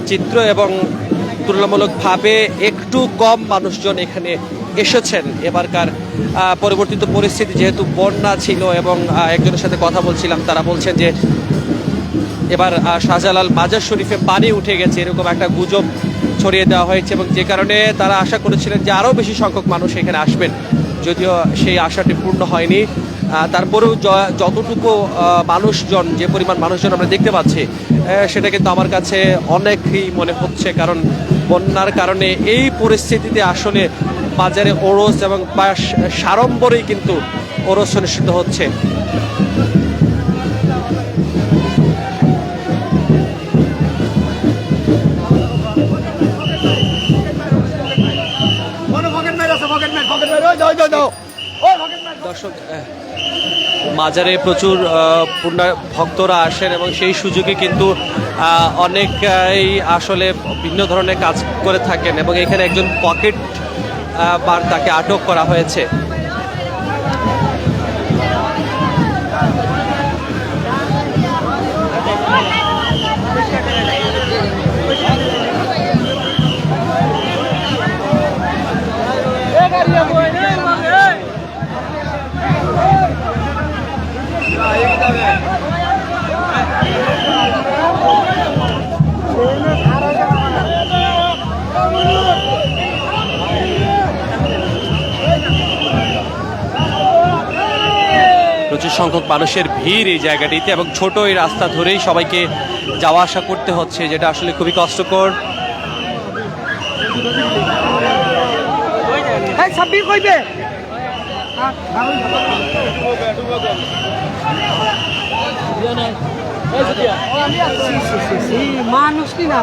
চিত্র এবং তুলনামূলকভাবে একটু কম মানুষজন এখানে এসেছেন। এবারকার পরিবর্তিত পরিস্থিতি, যেহেতু বন্যা ছিল এবং একজনের সাথে কথা বলছিলাম, তারা বলছেন যে এবার শাহজালাল মাজার শরীফে পানি উঠে গেছে, এরকম একটা গুজব ছড়িয়ে দেওয়া হয়েছে এবং যে কারণে তারা আশা করেছিলেন যে আরও বেশি সংখ্যক মানুষ এখানে আসবেন, যদিও সেই আশাটি পূর্ণ হয়নি। তারপরেও যতটুকু মানুষজন, যে পরিমাণ মানুষজন আমরা দেখতে পাচ্ছি, সেটা কিন্তু আমার কাছে অনেকই মনে হচ্ছে, কারণ বন্যার কারণে এই পরিস্থিতিতে আসলে বাজারে ওরস এবং সাড়ম্বরেই কিন্তু ওরস অনুষ্ঠিত হচ্ছে। দর্শক, মাজারে প্রচুর ভক্তরা আসেন এবং সেই সুযোগে কিন্তু অনেকেই আসলে ভিন্ন ধরনের কাজ করে থাকেন এবং এখানে একজন পকেট বার, তাকে আটক করা হয়েছে। প্রচুর সংখ্যক মানুষের ভিড় এই জায়গাটিতে এবং ছোট এই রাস্তা ধরেই সবাইকে যাওয়া আসা করতে হচ্ছে, যেটা আসলে খুবই কষ্টকর। মানুষ কি না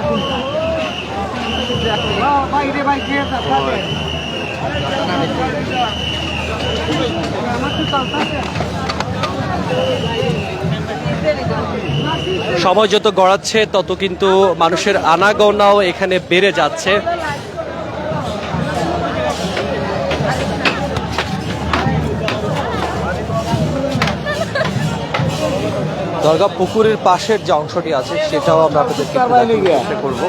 সময় যত গড়াচ্ছে তত কিন্তু মানুষের আনাগোনাও এখানে বেড়ে যাচ্ছে। দরগা পুকুরের পাশের যে অংশটি আছে সেটাও আমরা আপনাদেরকে চেষ্টা করবো।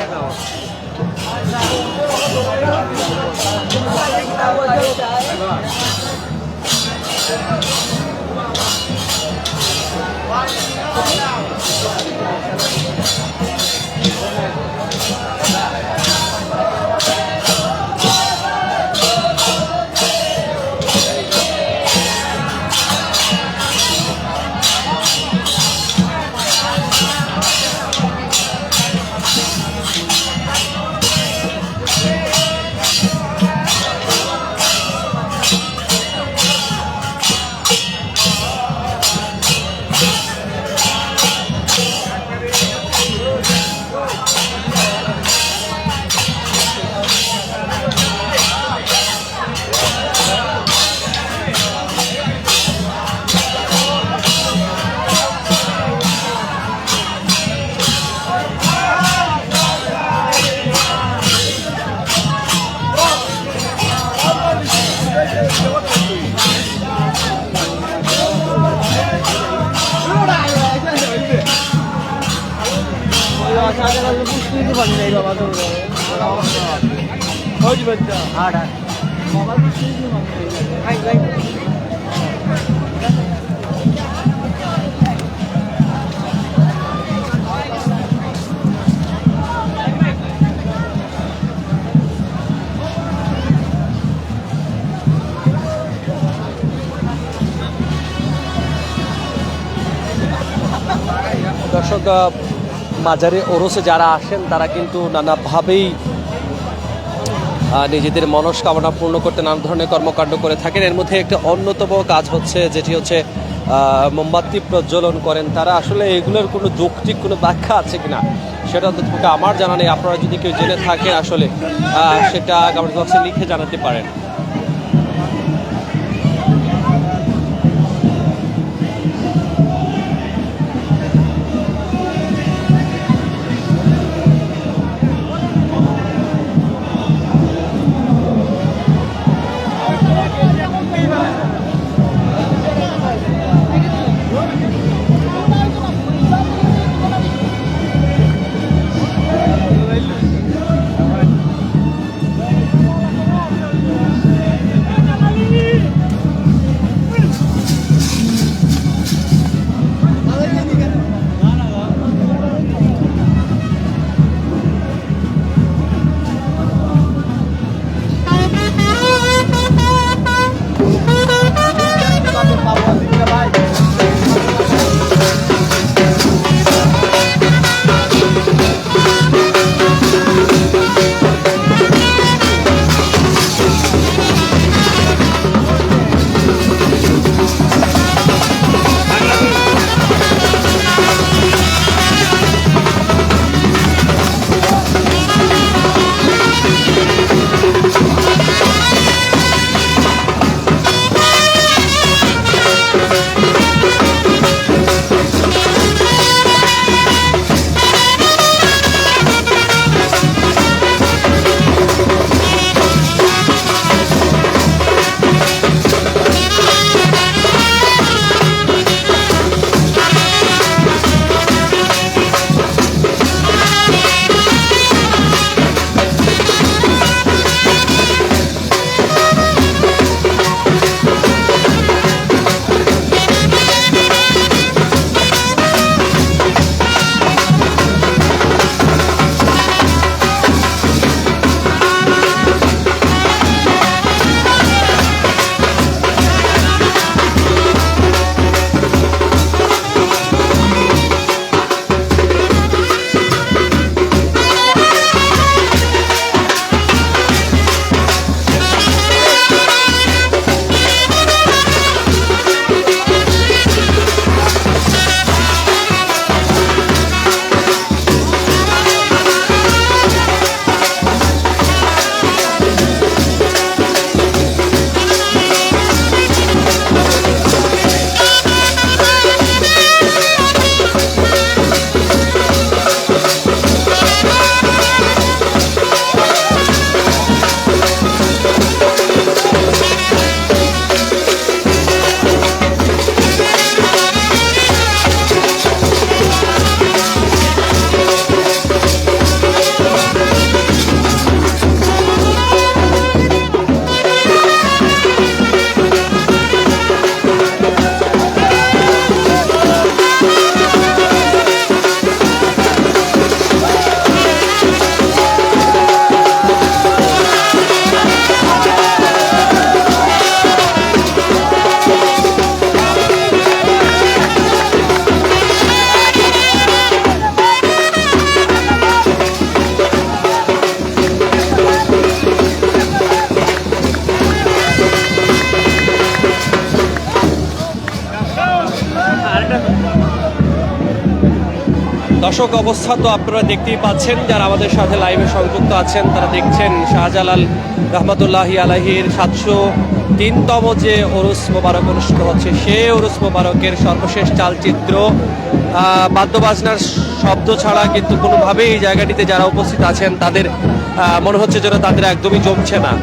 মাজারে ওরসে যারা আসেন তারা কিন্তু নানাভাবেই নিজেদের মনস্কামনা পূর্ণ করতে নানা ধরনের কর্মকাণ্ড করে থাকেন। এর মধ্যে একটা অন্যতম কাজ হচ্ছে যেটি হচ্ছে মোমবাতি প্রজ্বলন করেন তারা। আসলে এগুলোর কোনো যৌক্তিক কোনো ব্যাখ্যা আছে কিনা সেটা অন্তত আমার জানা নেই। আপনারা যদি কেউ জেনে থাকেন আসলে সেটা কমেন্ট বক্সে লিখে জানাতে পারেন। দর্শক অবস্থা তো আপনারা দেখতেই পাচ্ছেন, যারা আমাদের সাথে লাইভে সংযুক্ত আছেন তারা দেখছেন শাহজালাল রহমতুল্লাহি আলাইহির 703তম যে ওরস মোবারক অনুষ্ঠিত হচ্ছে, সেই ওরস মোবারকের সর্বশেষ চালচিত্র। বাদ্যবাজনার শব্দ ছাড়া কিন্তু কোনোভাবেই এই জায়গাটিতে যারা উপস্থিত আছেন তাদের মনে হচ্ছে যেন তাদের একদমই জমছে না।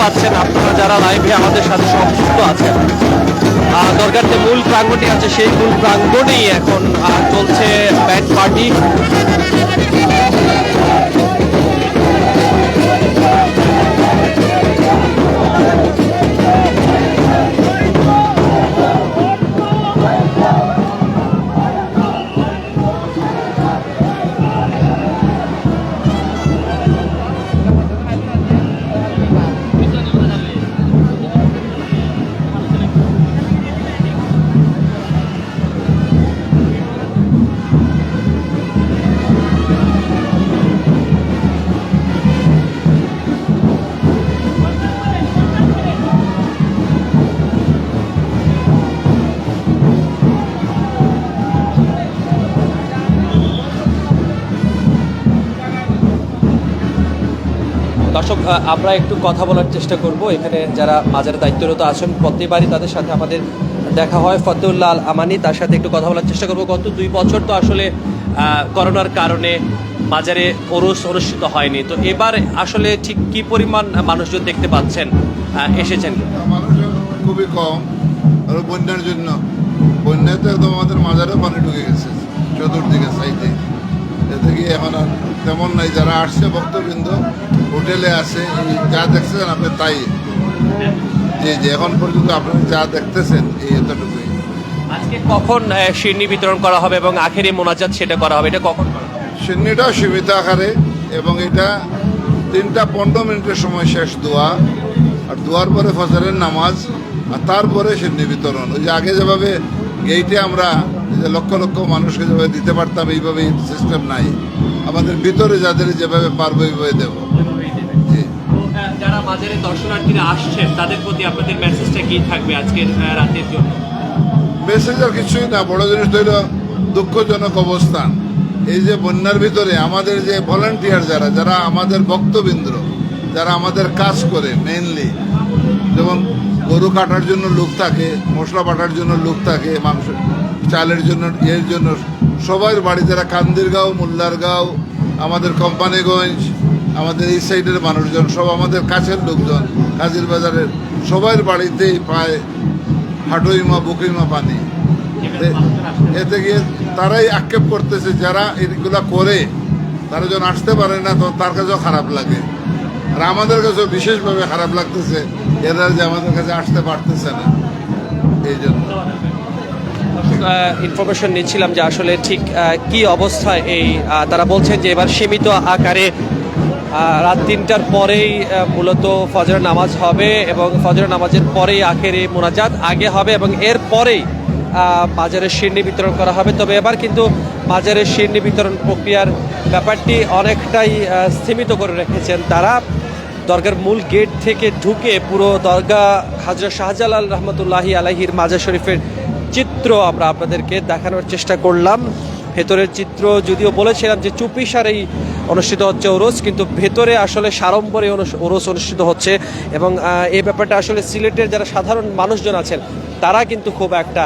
পাচ্ছেন আপনারা যারা লাইভে আমাদের সাথে সংযুক্ত আছেন, দরগার যে মূল প্রাঙ্গণটি আছে সেই মূল প্রাঙ্গণেই এখন চলছে ব্যান্ড পার্টি। দর্শক, আমরা একটু কথা বলার চেষ্টা করব। এখানে যারা মাজারে দায়িত্বরত আছেন প্রতিবারই তাদের সাথে আমাদের দেখা হয়। ফতেউল্লাহ আল আমানি, তার সাথে একটু কথা বলার চেষ্টা করব। গত 2 বছর তো আসলে করোনার কারণে মাজারে ওরস অনুষ্ঠিত হয়নি, তো এবার আসলে ঠিক কি পরিমাণ মানুষজন দেখতে পাচ্ছেন এসেছেন? মানুষজন খুবই কম, আর বন্যার জন্য বন্যাতে একদম আমাদের মাজারে পানি ঢুকে গেছে চতুর্দিকে সাইডে। এতে কি এখন আর তেমন নাই, যারা আসছে ভক্তবৃন্দ হোটেলে আছে, এই যা দেখছেন আপনি তাই যে এখন পর্যন্ত আপনারা যা দেখতেছেন এই এতটুকুই। আজকে কখন শিরনি বিতরণ করা হবে এবং আখেরি মোনাজাত সেটা করা হবে, এটা কখন? শিরনিটাও সীমিত আকারে, এবং এটা 3টা 15 মিনিটের সময় শেষ দোয়া, আর দোয়ার পরে ফজরের নামাজ, আর তারপরে শিরনি বিতরণ। ওই যে আগে যেভাবে গেইটে আমরা লক্ষ লক্ষ মানুষকে যেভাবে দিতে পারতাম, এইভাবে সিস্টেম নাই। আমাদের ভিতরে যাদের যেভাবে পারবো এইভাবে দেবো। যারা মাজারে দর্শনার্থীরা আসছেন তাদের প্রতি আপনাদের মেসেজটা কি থাকবে আজকের রাতের জন্য? মেসেজ আর কিছুই না, বড় জিনিস হইল দুঃখজনক অবস্থান। এই যে বন্যার ভিতরে আমাদের যে ভলান্টিয়ার যারা আমাদের ভক্তবৃন্দ, যারা আমাদের কাজ করে, মেইনলি যেমন গরু কাটার জন্য লোক থাকে, মশলা বাটার জন্য লোক থাকে, মাংস চালের জন্য, এর জন্য সবার বাড়ি, যারা কান্দিরগাঁও, মোল্লারগাঁও, আমাদের কোম্পানিগঞ্জ, আমাদের এই সাইডের মানুষজন, সব আমাদের কাছের লোকজন, কাজীর বাজারের সবার বাড়িতেই প্রায় হাঁটুইমা বুকুইমা পানি। এতে গিয়ে তারাই আক্ষেপ করতেছে, যারা এইগুলা করে তারা যখন আসতে পারে না, তো তার কাছেও খারাপ লাগে। আর আমাদের কাছেও বিশেষভাবে খারাপ লাগতেছে এরা যে আমাদের কাছে আসতে পারতেছে না। এই জন্য ইনফরমেশন নিচ্ছিলাম যে আসলে ঠিক কি অবস্থায় এই তারা বলছেন যে এবার সীমিত আকারে রাত 3টার পরেই মূলত ফজরের নামাজ হবে, এবং ফজরের নামাজের পরেই আখেরি মোনাজাত আগে হবে, এবং এর পরেই মাজারের শিরনি বিতরণ করা হবে। তবে এবার কিন্তু মাজারের শিরনি বিতরণ প্রক্রিয়ার ব্যাপারটি অনেকটাই সীমিত করে রেখেছেন তারা। দরগার মূল গেট থেকে ঢুকে পুরো দরগা হযরত শাহজালাল রহমতুল্লাহি আলাইহির মাজার শরীফের চিত্র আমরা আপনাদেরকে দেখানোর চেষ্টা করলাম। ভেতরের চিত্র যদিও বলেছিলাম যে চুপিসারেই অনুষ্ঠিত হচ্ছে ওরস, কিন্তু ভেতরে আসলে সাড়ম্বরে ওরস অনুষ্ঠিত হচ্ছে, এবং এই ব্যাপারটা আসলে সিলেটের যারা সাধারণ মানুষজন আছেন তারা কিন্তু খুব একটা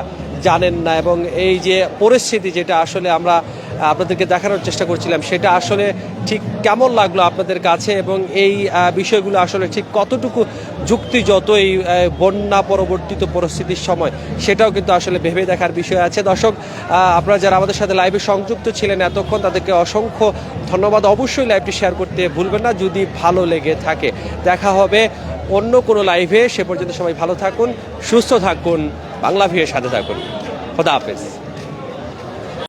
জানেন না, এবং এই যে পরিস্থিতি যেটা আসলে আমরা আপনাদেরকে দেখানোর চেষ্টা করছিলাম সেটা আসলে ঠিক কেমন লাগলো আপনাদের কাছে, এবং এই বিষয়গুলো আসলে ঠিক কতটুকু যুক্তিযত এই বন্যা পরবর্তীত পরিস্থিতির সময়, সেটাও কিন্তু আসলে ভেবে দেখার বিষয় আছে। দর্শক, আপনারা যারা আমাদের সাথে লাইভে সংযুক্ত ছিলেন এতক্ষণ, তাদেরকে অসংখ্য ধন্যবাদ। অবশ্যই লাইভটি শেয়ার করতে ভুলবেন না যদি ভালো লেগে থাকে। দেখা হবে অন্য কোনো লাইভে, সে পর্যন্ত সবাই ভালো থাকুন, সুস্থ থাকুন, বাংলা ভিউয়ের সাথে থাকুন। খোদা হাফেজ।